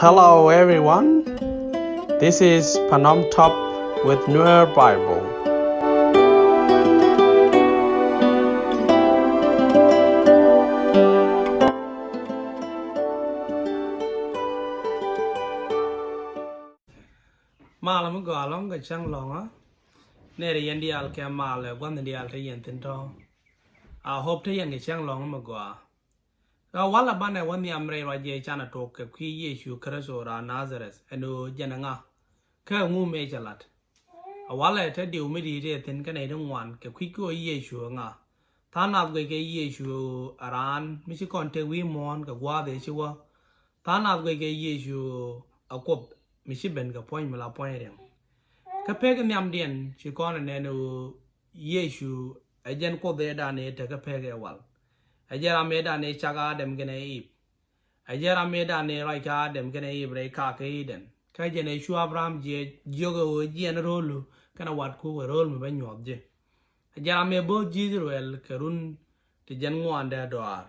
Hello everyone, this is Panom Top with Nuer Bible. Malam go along cái chăng long á, nè đi ăn đi ăn cái mal là quan đi ăn thấy ăn tin to, hope thấy ăn cái chăng long mà go. Wala ban này quan đi ăn rồi vậy chana to cái khi Yesu Christ ra Nazareth, eno jana nga, cái ngu mê chalat. Wala thấy điều mới đi để tin cái này đông ngoan cái khi có Yesu nga, thà nào cái Yesu aran, mình chỉ còn thấy vi mòn cái qua để chua, thà nào cái Yesu ở cốp mình chỉ bên cái point mà là point riêng. Cái phê cái niệm điện chỉ còn là nó Yesu ajen có để đàn này thì cái phê cái wall. Ajer ame đàn này chắc Adam cái này, ajer ame đàn này lại cái Adam cái này bray cả cái den. Cái gì này Chúa Abraham je jogo je anh rolu cái nào vật của rolu mà bên nhọt je. Ajer ame bố Israel cái run thì dân ngoan để đoar.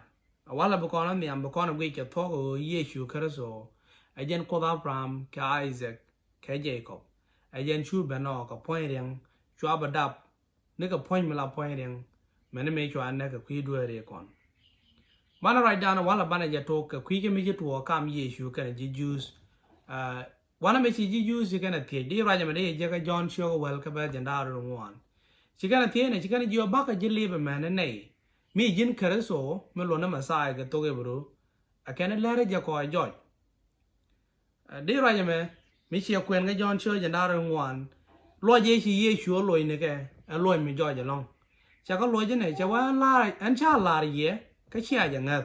Wala bukon anh niệm bukon cái cái thọ của Yesu Christ. Ajen có Abraham cái Isaac cái Jacob. Ajen Chúa bên nó cái point riêng Chúa Abadab nếu cái point mà là point riêng mình mới cho anh cái quy đuôi riêng con. Mana right down wala bana ja to ka kwike mi to kam Yesu kana Jesus wana me chi Jesus kana tie di raja me de ja John show well ka ba janda ro ngwan chi kana tie ne chi kana jo ba ka jili be man ne mi jin karaso me lo na masai ka to ge bro akana lare ja ko joy di raja me mi chi kwen ga John show janda ro ngwan lo je chi Yesu lo ne ke lo mi jo ja long cha ko lo je ne cha wa la an cha la ye cái chia chẳng ngờ,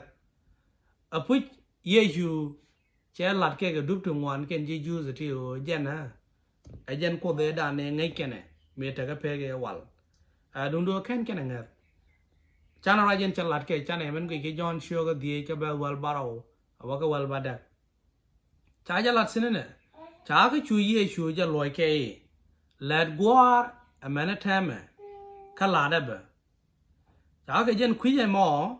ở phía Yesu che lạt cái đúc trường ngoan cái Yesu rồi thì dân á, dân có thể đàn này ngay cái này, mấy cái phê cái wall, đúng rồi cái này ngờ, cha nó ra dân che lạt cái cha này mình cái John show cái gì cái bell wall barrow, và cái wall bada, cha cha lạt xin nè, cha cái chú Yesu cha lôi cái, lạt guar, mình tham cái lạt đó bờ, cha cái dân quý cái mỏ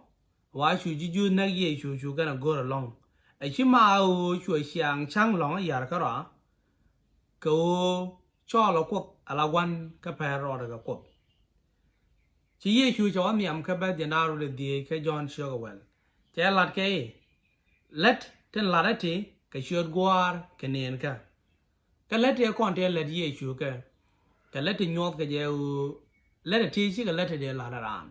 why should you na Yesu gonna go along? A chimao chu xiang chang long ya ka ra. Ko cho lo ko ala wan ka pa ro da ko. Chi Yesu cho miam ka ba de na ro de ka John Shogwell. Che lat ke let ten larati ka shod gwar ke nen ka. Ka let ye kon te let Yesu ka. Ka let nyot ka je let ti chi ka let de la ran.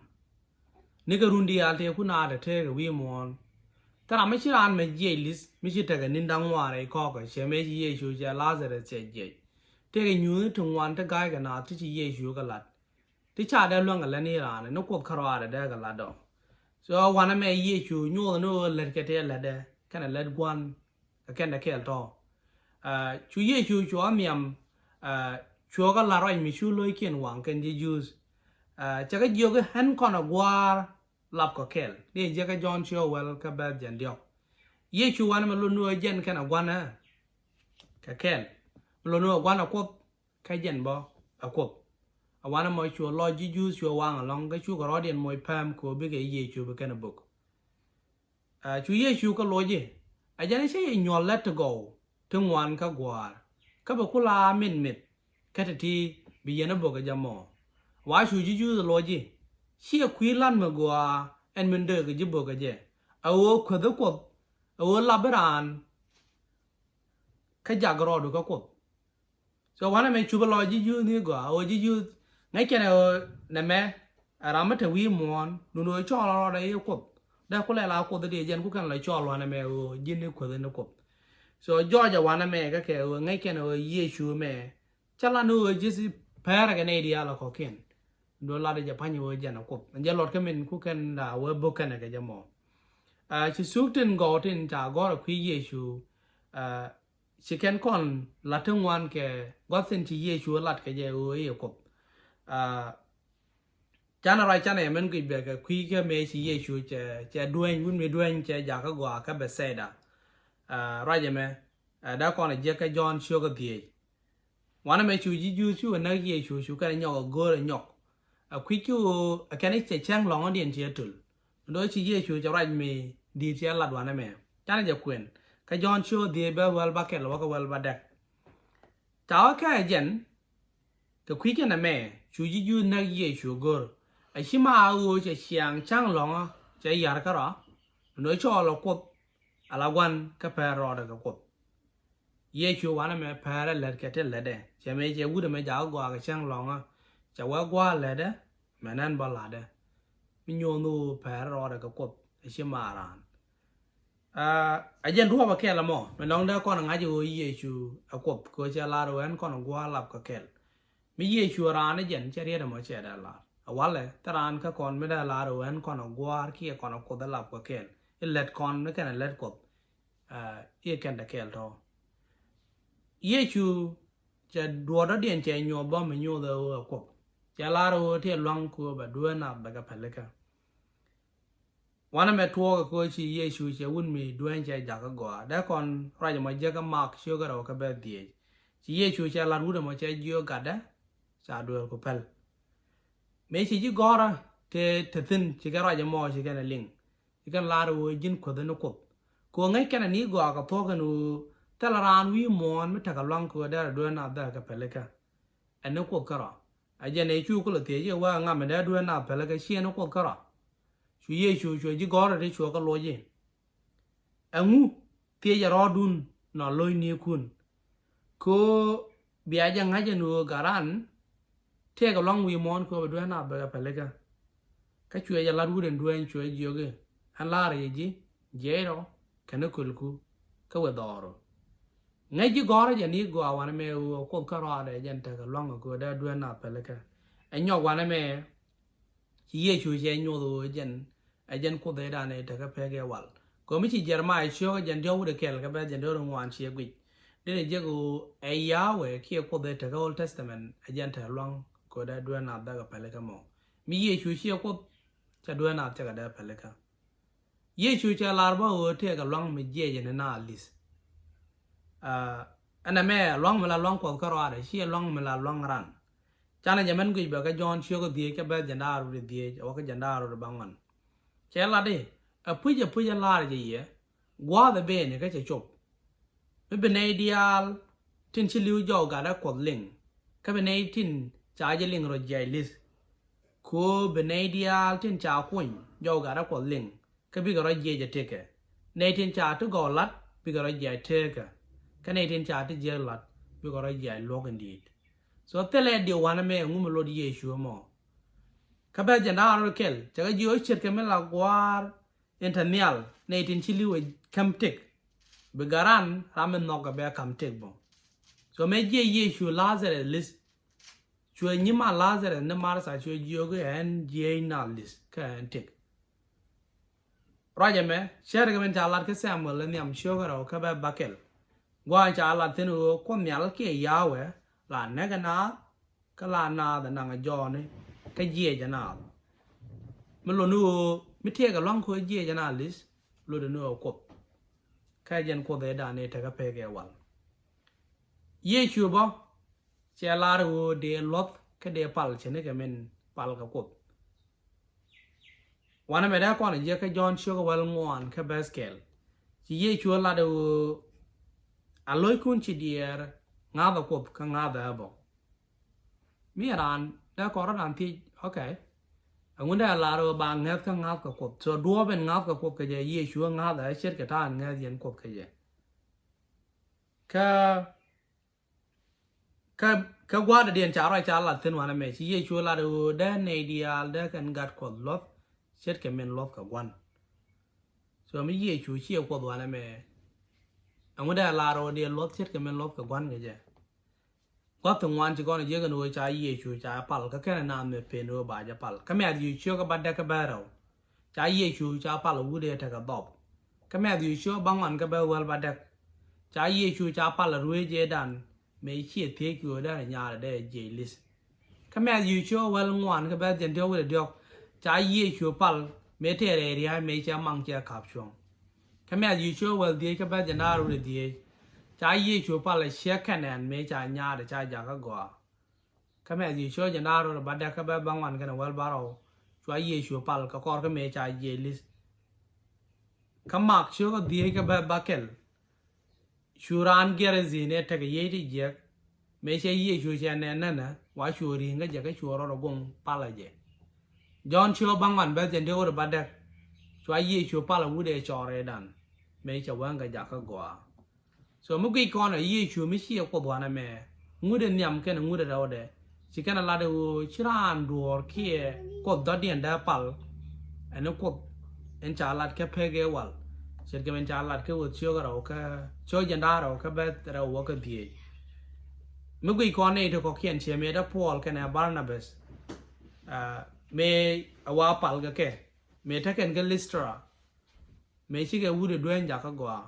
Nigga rundi alte kuna da te we mon tara me chiran me jelis me chita ga nindang ware ko ko she me Yesu ja Lazarus che je te ga nyu tu wan ta ga ga na ti Yesu ga lat ti cha da lwang ga la ni ra ne no ko khara da ga la do so wana me Yesu nyu no let ke te la da kana let gwan ka ken da kel to chu Yesu chu amiam chu ga la roi mi chu loi kien wang ken Jesus cha ga yo ga han kon a gwar lap ko kel ni je ka John show well ka ba jan dio Yesu wan ma lu nu jen kana gwana ka kel lu nu gwana ko ka jen bo a ko a wana mo chu lo Jesus chu wang long ka chu ko ro dien mo pam ko bi ge Yesu be kana buk chu Yesu ka lo je a jan se nyol let to go tung wan ka gwar ka ba kula min mit ka ti bi yena bo ka jamo why should you use the logic? She a quillan magua and mender the jibogaje. A wo quadruquo, a wo labaran Kajagro do coco. So one I make chubalogy you nigo, or did you make an name a ramata we mon, no no chaw or a cop. That could allow the day and who can like chaw one a me or gin within the cop. So Georgia one a make a care or make an or ye shoe me. Chalano just paragon idea cocaine. Do la de Japan wo jana ko anje lot kamen ku kan da we bokan ga jamo chi sukten gotin ta go ku Yesu chi ken kon latung wan ke gotin chi Yesu lat ke je o e ko chana rai chana men ku be ka ku ke me chi Yesu che duen wun me duen che ja ka go ka be se da ra je me da kon je ka John show ga die wana me chu ji ju chu na Yesu chu ka nyok go nyok a quick you a can it chang long on the theater. No, she ye you right me, did you lad one a man. Chana ja queen. cái John show đi bé well ba kẹt là cái well ba đẹp cháu cái dân cái quý cái này mẹ chú ý chú nãy giờ chú gỡ ai xí mà ao chỉ xiang chăng lòng chỉ yar cái đó nói cho là cột à là quan cái phải rồi cái cột ye chú quan mẹ phải là cái thế là đấy chỉ mấy chỉ uống mấy cháu qua cái chăng lòng chỉ qua là đấy mẹ nên bảo là đấy mình nhon nu phải rồi cái cột ai xí mà ran ai dân rùa cái là mò mình nói đó con ngay chú ye chú à cột coi chỉ là rồi anh con qua lập cái kẹt mi ye chú ran ấy dân chỉ riêng mà chỉ là wale taran ka kon meda laro en kon gwar ki kon ko da lap ko kel let kon ne kan let ko ye kan da kel to ye chu cha do da den che nyo ba me nyo da ko cha laro te long ko ba do na ba ka phale ka wana me to ko chi ye chu che un mi do en che ja ka go da kon ra ja ma je ka mark sho ga ro ka ba die chi ye chu cha la ru da ma che jo ga da cha do ko phal mấy chị chỉ gora te tin chỉ cái rồi mò chỉ cái này linh chỉ cái lá rồi dính quật nó quật cô ngay cái này ní gora cái thô cái nó ta là ran vi mòn mới thằng cái lăng cô đã đuôi nào đã cái phải cái anh nó quật cái rồi ai giờ này chú có là thế chứว่าngắm mình đã đuôi nào phải cái xe nó quật cái rồi chú ye chú chỉ gora để chú cái lối gì anh ngu thế giờ rồi đun nó lôi nhiều kun cô bây giờ ngay giờ nó garan thế cái long vi mòn cô đuôi nào phải cái cái chuyện giờ là đuôi đến đuôi chuyện gì vậy hắn la rồi gì dễ rồi cái nó culku cái vật đó rồi ngay chỉ gọi là gì gọi vào này cô cái rồi để dân ta cái long cô đã đuôi nào phải cái anh nhóc vào này chỉ ye chú chơi nhau rồi dân cô để đàn này ta cái phải cái vật cô mới chỉ giờ mà ai chơi dân đâu được cái bây dân đâu được ngoan chơi quỷ để để giờ cô ai giáo về kia cô để ta cái Old Testament dân ta long cô đã đuôi nào đã cái phải cái mỏ mi ye chú chơi cô cha đuôi nào cha cái đã phải cái ye chú cha larva ở thế cái long mi ye dân na alis anh em long mà là long quật cái rồi đấy xí long mà là long ran cha này mình cứ bảo cái John chơi cái gì cái bé dân đa rồi đi hoặc cái dân đa rồi bằng cha là đi bây giờ là gì vậy qua the bên này cái chơi chụp bên này ideal tin chỉ lưu giàu cả đã quật linh cái bên này tin trả cho linh rồi dạy list cô bên này ideal tin trả coin giàu cả đã quật linh cái bị gọi dạy cho cái này tin trả tôi gọi lát bị gọi dạy cái này tin trả tôi dạy lát bị gọi dạy login đi so thế là điều quan trọng ngủ một lối dạy chúa mà các bạn dân nào rồi kêu chắc cái dưới chết cái mình là qua internet này tin chỉ lưu cam tick bị garan ramen nó cái bé cam tick bao so mấy dạy chúa Lazarus list chúa nhưng mà Lazarus nó mà sao chúa dưới cái anh dạy nào list cái anh tick Raja me, share cái bên trả lại cái xe mà lên nhầm show cái đó các bạn bắt kẹt, qua trả lại thế nữa con mèo cái yao ấy là nè cái là na để nàng giò này cái gì vậy nào, mình luôn nữa mình thấy cái lăng khối gì vậy nào list, luôn nữa cột, cái dân cột để đàn này thấy cái pe cái wall, ye chưa bao, trả lại rồi để lót cái để pal trên cái mình pal cái cộtวันนั้นไม่ได้ก่อนเนี่ยก็ย้อนเชื่อกับวันงอนแค่เบสเกลที่ยี่ชัวร์ลาดูอร่อยคุณชีเดียร์งาดกบก็งาดบอกมีร้านได้ก่อนร้านที่โอเคงั้นได้ลาดูบางเงี้ยก็งาดกบส่วนดัวเป็นงาดกบก็จะยี่ชัวร์งาดเช็ดกระทานเงี้ยยันกบก็จะก็ว่าเดียนจ่าอะไรจ่าลัดเส้นวันนั้นไม่ที่ยี่ชัวร์ลาดูได้ในเดียร์ได้กันกัดกดลบchết cái men lót cả quan, rồi mấy gì chú chiêu qua đoạn này mẹ, ông đây là rồi đi lót chết cái men lót cả quan cái gì, có thằng ngoan chỉ có là chỉ cái nuôi trái gì chú trái pal cái này nam mẹ phê nuôi bà trái pal, cái mẹ gì chiêu cái bắt cái bè rồi, trái gì chú trái pal là vui để thay cái bọc, cái mẹ gì chiêu băng ăn cái bè well bắt được, trái gì chú trái pal là ruồi dễ đàn, mấy chiếc thế cứ ở nhà để dễ list, cái mẹ gì chiêu well ngoan cái bè dân theo cái được trái ye chúa pal mấy thế này thì hai mấy cha mang cha khắp xuống cái mẹ gì chúa vào đi cái bé dân nào rồi đi trái ye chúa pal là xe cái này mấy cha nhà để cha già cái gò cái mẹ gì chúa dân nào rồi bắt được cái bé băng ăn cái nào vào bảo trái ye chúa pal cái con cái mấy cha ye list cái mặc chúa cái đi cái bé bucket shuran gerezi ne take yeti je me che ye shu che ne na wa shuri nga je ka shuro ro gong pala je John Cho bangwan be jen de ro badak chwa ye shu pala wu de chore dan me che wan ga ja ka gwa so mu ki kon ye shu mi shi ko bwa na me ngu de nyam ke ngu de ro de chỉ cái là điều chỉ là ăn đồ kia có đợt điện đã pal anh nó có anh trả lại cái phe cái wall chỉ cái mình trả lại cái vật chiếu cái đâu cái chiếu dân đa đâu cái bé đâu cái gì mấy cái con này thì có khiển chế mấy đó Paul cái này Barnabas mấy awal pal cái mấy thằng cái Lystra mấy chỉ cái vui đuôi anh cái quả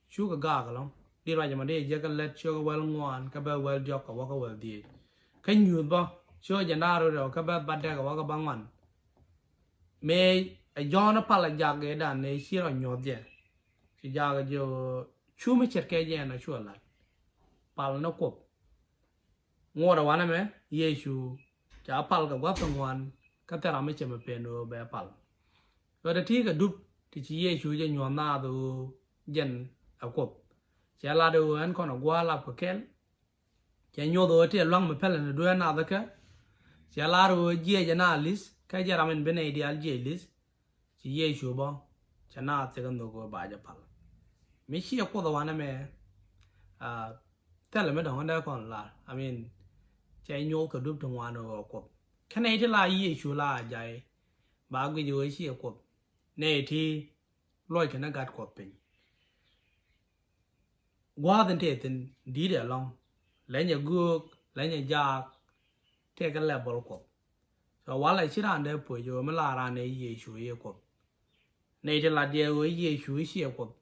chú cái gà cái lắm đi ra cho mà đi giờ cái let chiếu cái well ngoan cái bé well job cái well đi cái nhiều bao cho dân đa rồi các bạn bắt được các bạn bằng mẹ John nó phải là giặc cái đàn này xí rồi nhọt vậy thì giặc cái jo chú mới chết cái gì nó chua lại phải nó cột ngồi đó anh em Giêsu chả phải cái quá phần ngoan cái thế làm mấy chuyện mà bền rồi bé phải rồi để thi cái đúc thì chỉ Giêsu cho nhọt na đồ dân ở cột chả là đồ anh còn ở qua làm cái kén chỉ nhớ đồ thì long mà phải là đôi nào đó cái chỉ là rồi dễ cho na list cái giờ mình bên này đi al dễ list chỉ dễ chụp bao cho na thì cần đồ có bài cho phải mấy khi có đồ anh em thế là mấy đồng anh đã còn là I mean chỉ nhớ cái đúc trong ngoài nó có cái này thì là dễ chụp là dài ba cái gì chỉ có này thì lôi cái nó gạt có pin qua đến thế thì đi để long lấy nhà guốc lấy nhà giặc thế cái level của so while lại chỉ là để bồi dưỡng mới là này dễ suy của này thì là điều dễ suy xíu của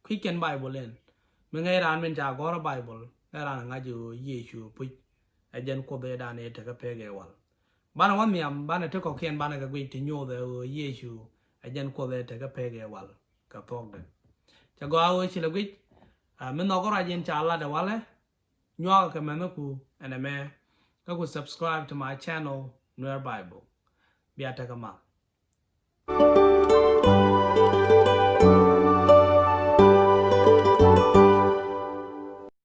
khi kiến Bible lên mình nghe ra mình trả gói Bible nghe ra ngay chữ dễ suy bui ở trên của đây đàn này thì cái phe cái wall bạn nói miệng bạn này thì có kiến bạn này cái vị trí nhiều để dễ suy ở trên của đây thì cái phe cái wall cái phong đấy cho gói chỉ là cái mình nói có ra trên trả là để wall ấy nhớ cái mình nó cũng anh em các bạn subscribe to my channel Nuer Bible biar tak kemal